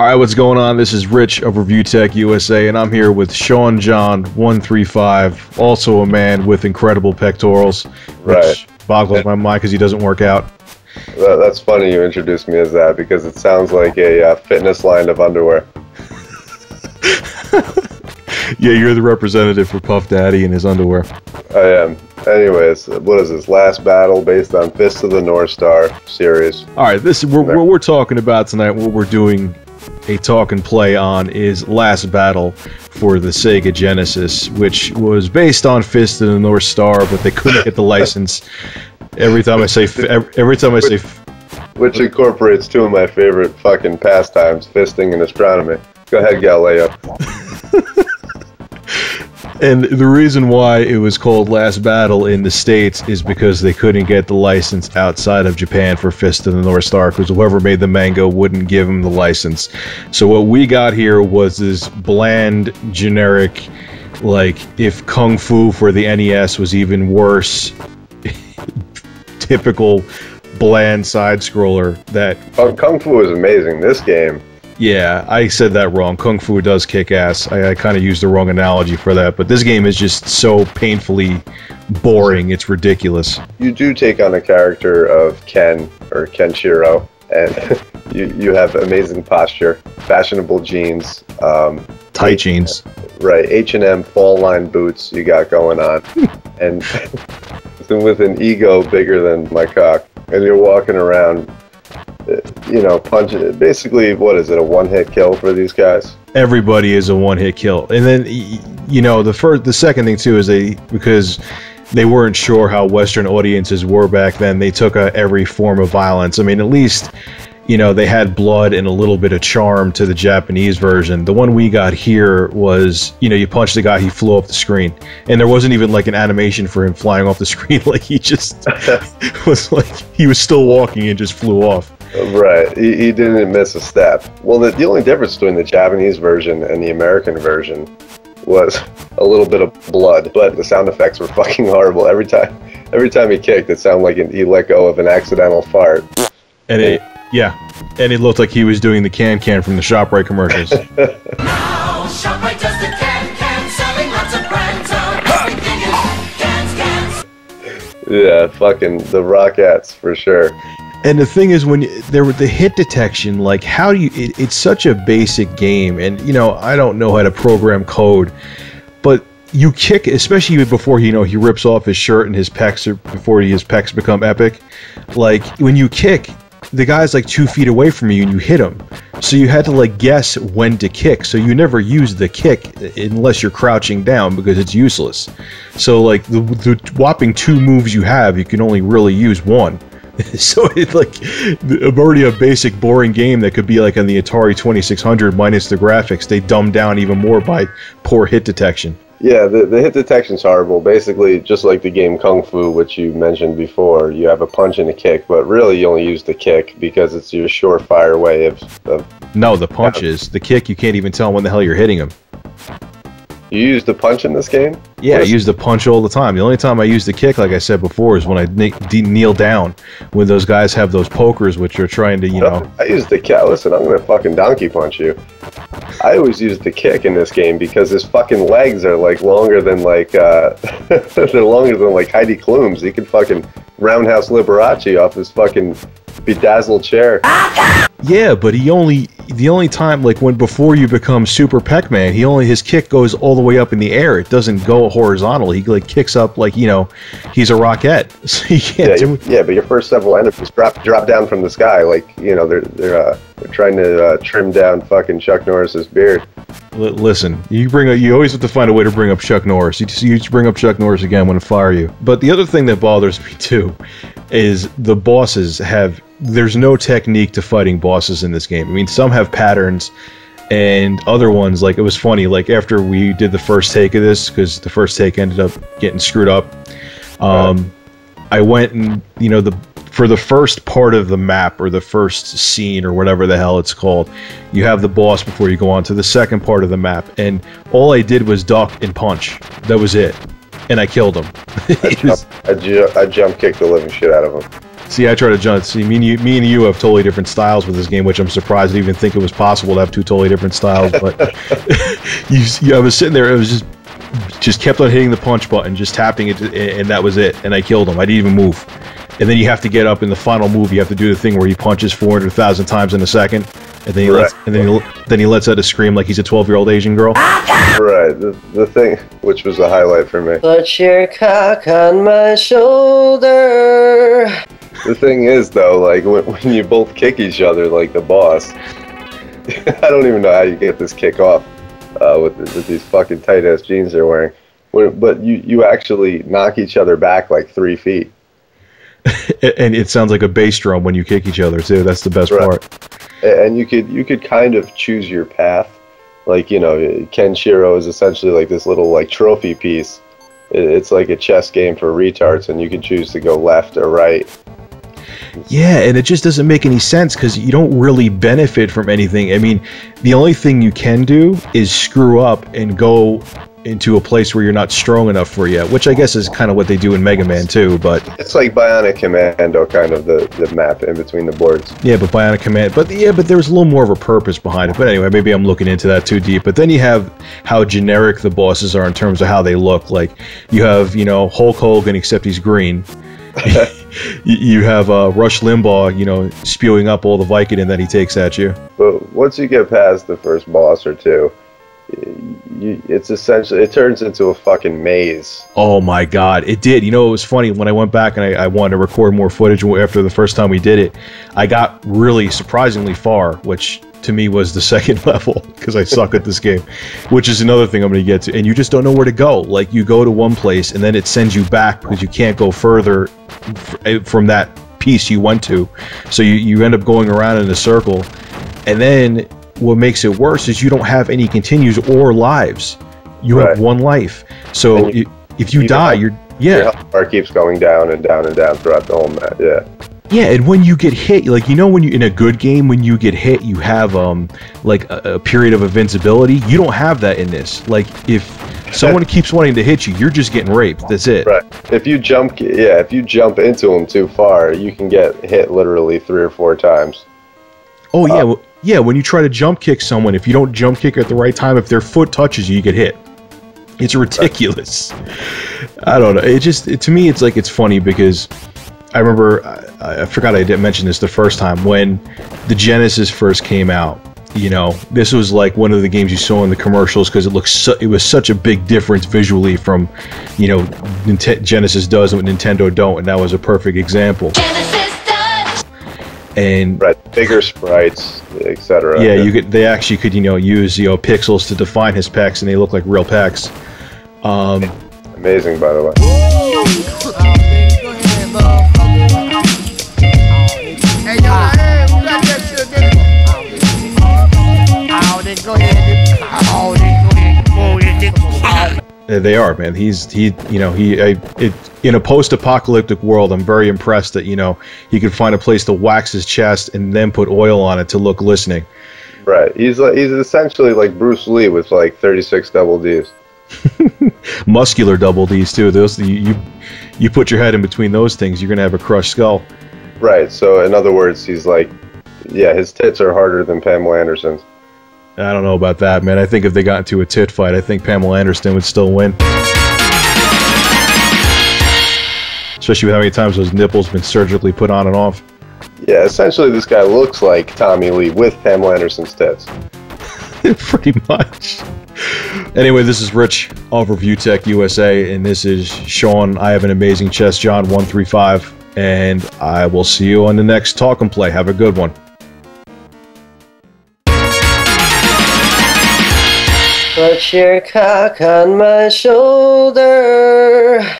Alright, what's going on? This is Rich of Review Tech USA, and I'm here with Sean John 135, also a man with incredible pectorals, which boggles my mind because he doesn't work out. That's funny you introduced me as that, because it sounds like a fitness line of underwear. Yeah, you're the representative for Puff Daddy and his underwear. I am. Anyways, what is this? Last Battle based on Fist of the North Star series. Alright, what we're talking about tonight, what we're doing a talk and play on, is Last Battle for the Sega Genesis, which was based on Fist of the North Star, but they couldn't get the license. Every time I say which incorporates two of my favorite fucking pastimes, fisting and astronomy. Go ahead, Galileo. And the reason why it was called Last Battle in the States is because they couldn't get the license outside of Japan for Fist of the North Star, because whoever made the manga wouldn't give them the license. So what we got here was this bland, generic, like, if Kung Fu for the NES was even worse, typical bland side-scroller that... Kung Fu is amazing. This game... Yeah, I said that wrong. Kung Fu does kick ass. I kind of used the wrong analogy for that, but this game is just so painfully boring, it's ridiculous. You do take on a character of Ken, or Kenshiro, and you have amazing posture, fashionable jeans. Tight jeans. Right, H&M fall-line boots you got going on, and with an ego bigger than my cock, and you're walking around... you know, punching. Basically, what is it, a one-hit kill for these guys? Everybody is a one-hit kill. And then, you know, the second thing too is because they weren't sure how Western audiences were back then, they took every form of violence. I mean, at least, you know, they had blood and a little bit of charm to the Japanese version. The one we got here was, you know, you punch the guy, he flew off the screen. And there wasn't even like an animation for him flying off the screen. Like, he just was like, he was still walking and just flew off. Right, he didn't miss a step. Well, the only difference between the Japanese version and the American version was a little bit of blood, but the sound effects were fucking horrible. Every time he kicked, it sounded like he let go of an accidental fart. And it looked like he was doing the can from the ShopRite commercials. Now ShopRite does the can, selling lots of brands of cans. Yeah, fucking the Rockettes for sure. And the thing is, when there were the hit detection, like, how do you... It's such a basic game, and, you know, I don't know how to program code, but you kick, especially before, you know, he rips off his shirt and his pecs, or before his pecs become epic, like, when you kick, the guy's like 2 feet away from you and you hit him. So you had to, like, guess when to kick, so you never use the kick unless you're crouching down, because it's useless. So, like, the whopping 2 moves you have, you can only really use one. So it's like already a basic boring game that could be like on the Atari 2600 minus the graphics. They dumbed down even more by poor hit detection. Yeah, the hit detection's horrible. Basically, just like the game Kung Fu, which you mentioned before, you have a punch and a kick, but really you only use the kick because it's your surefire way of... No, the punch is. The kick, you can't even tell when the hell you're hitting him. You use the punch in this game? Yeah, I use the punch all the time. The only time I use the kick, like I said before, is when I kneel down. When those guys have those pokers, which are trying to, you know... I use the kick. Listen, I'm gonna fucking donkey punch you. I always use the kick in this game because his fucking legs are, like, longer than, like, they're longer than, like, Heidi Klum's. He can fucking roundhouse Liberace off his fucking bedazzled chair. Yeah, but the only time, like, before you become Super Pac-Man, his kick goes all the way up in the air. It doesn't go horizontal. He, like, kicks up like, you know, he's a rocket. So you can't do it. Yeah, but your first several enemies drop down from the sky, like, you know, they're trying to trim down fucking Chuck Norris's beard. Listen, you always have to find a way to bring up Chuck Norris. You bring up Chuck Norris again, I'm gonna fire you. But the other thing that bothers me too is the bosses there's no technique to fighting bosses in this game. I mean, some have patterns, and other ones, like, it was funny, like, after we did the first take of this, because the first take ended up getting screwed up, I went and, you know, for the first part of the map, or the first scene, or whatever the hell it's called, you have the boss before you go on to the second part of the map, and all I did was duck and punch. That was it. And I killed him. I jump kicked the living shit out of him. See, I try to jump. See, me and you have totally different styles with this game, which I'm surprised I didn't even think it was possible to have two totally different styles. But I was sitting there, it was just kept on hitting the punch button, just tapping it, and that was it. And I killed him. I didn't even move. And then you have to get up in the final move. You have to do the thing where he punches 400,000 times in a second, and then he lets out a scream like he's a 12-year-old Asian girl. Right. The thing, which was the highlight for me. Put your cock on my shoulder. The thing is, though, like when you both kick each other, like the boss, I don't even know how you get this kick off with these fucking tight ass jeans they're wearing. But you actually knock each other back like 3 feet. And it sounds like a bass drum when you kick each other too. That's the best part. And you could kind of choose your path. Like, you know, Kenshiro is essentially like this little like trophy piece. It's like a chess game for retards, and you can choose to go left or right. Yeah, and it just doesn't make any sense because you don't really benefit from anything. I mean, the only thing you can do is screw up and go into a place where you're not strong enough for you, which I guess is kind of what they do in Mega Man too, but... It's like Bionic Commando, kind of the map in between the boards. Yeah, but Bionic Commando... But there's a little more of a purpose behind it. But anyway, maybe I'm looking into that too deep. But then you have how generic the bosses are in terms of how they look. Like, you have, you know, Hulk Hogan, except he's green. You have Rush Limbaugh, you know, spewing up all the Vicodin that he takes at you. But once you get past the first boss or two, it's essentially, it turns into a fucking maze. Oh my god, it did. You know, it was funny when I went back and I wanted to record more footage after the first time we did it. I got really surprisingly far, which to me was the second level because I suck at this game, which is another thing I'm going to get to. And you just don't know where to go. Like, you go to one place and then it sends you back because you can't go further from that piece you went to. So you end up going around in a circle. And then what makes it worse is you don't have any continues or lives. You have one life. So if you die, your health bar keeps going down and down and down throughout the whole map. Yeah, and when you get hit, like, you know, when you in a good game, when you get hit, you have like a period of invincibility. You don't have that in this. Like, if someone keeps wanting to hit you, you're just getting raped. That's it. Right. If you jump into them too far, you can get hit literally 3 or 4 times. Oh yeah, yeah. When you try to jump kick someone, if you don't jump kick at the right time, if their foot touches you, you get hit. It's ridiculous. I don't know. To me, it's like, it's funny because I remember, I forgot I didn't mention this the first time, when the Genesis first came out. You know, this was like one of the games you saw in the commercials because it was such a big difference visually from, you know, Genesis does and what Nintendo don't, and that was a perfect example. Genesis does. And bigger sprites, etc. Yeah, they actually could, you know, use, you know, pixels to define his pecs, and they look like real pecs. Amazing, by the way. They are, man. In a post-apocalyptic world, I'm very impressed that, you know, he could find a place to wax his chest and then put oil on it to look glistening. Right. He's essentially like Bruce Lee with like 36 double Ds. Muscular double Ds too. Those you put your head in between those things, you're gonna have a crushed skull. Right. So in other words, he's like, yeah, his tits are harder than Pamela Anderson's. I don't know about that, man. I think if they got into a tit fight, I think Pamela Anderson would still win. Especially with how many times those nipples been surgically put on and off. Yeah, essentially this guy looks like Tommy Lee with Pamela Anderson's tits. Pretty much. Anyway, this is Rich of Review Tech USA, and this is Sean. I have an amazing chest, John 135, and I will see you on the next Talk and Play. Have a good one. Put your cock on my shoulder.